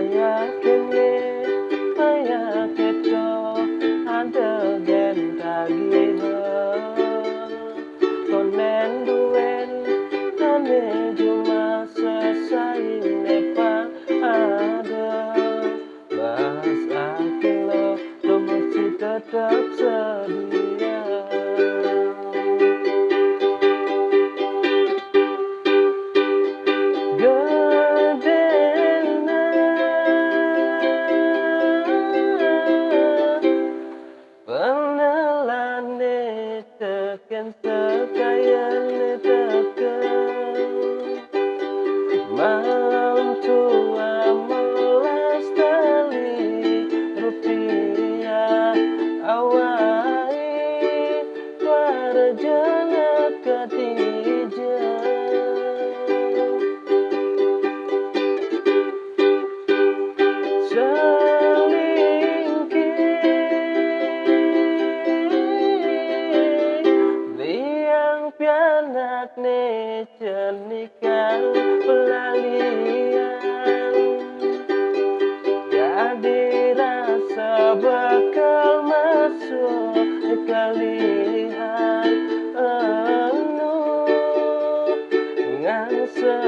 Maya kene, maya keto, ada gen tagiha. Konen duen, ane cuma sesain nepang ada. Bahas akilo, lo mesti tetap sedia. Penelane teken sekayane teken malam tua melas tali rupiah awai warjana ketijah pianak ne cernikan pelalian jadi rasa bakal masuk kalian anu nganse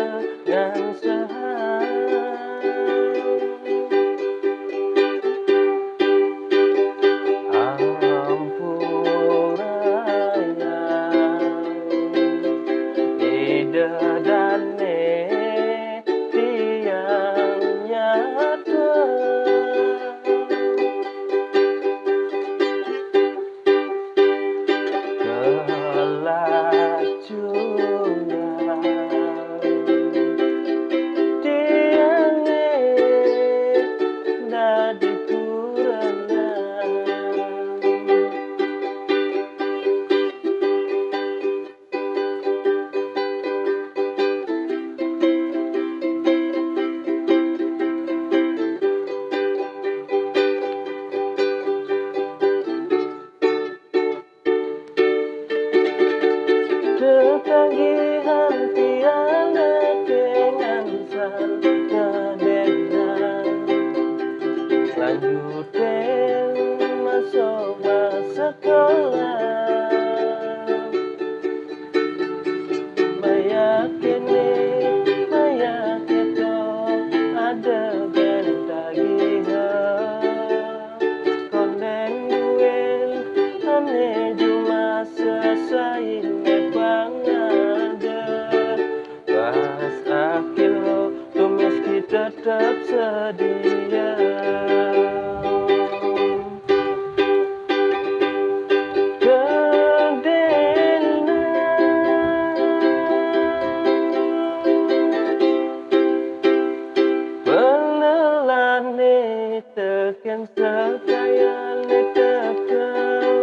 dadane tiang nyata kelacunya tiangnya dadi kurangan. Ketagihan tiada kengansan ngedengan lanjutin masuk sekolah meyakini maya keto ada gen tagihan konen duel ane cuma sesain bahas akilo tuh meski tetap sedia. Kedena penelane teken sekayane teken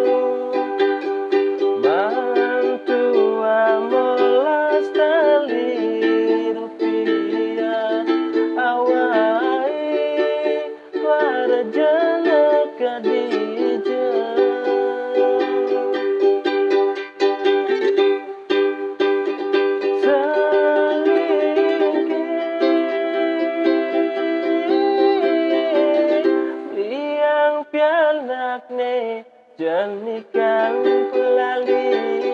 mantua melas tali rupiah awai warjana kadijah selingkih liang pianak ne jenikan pelalian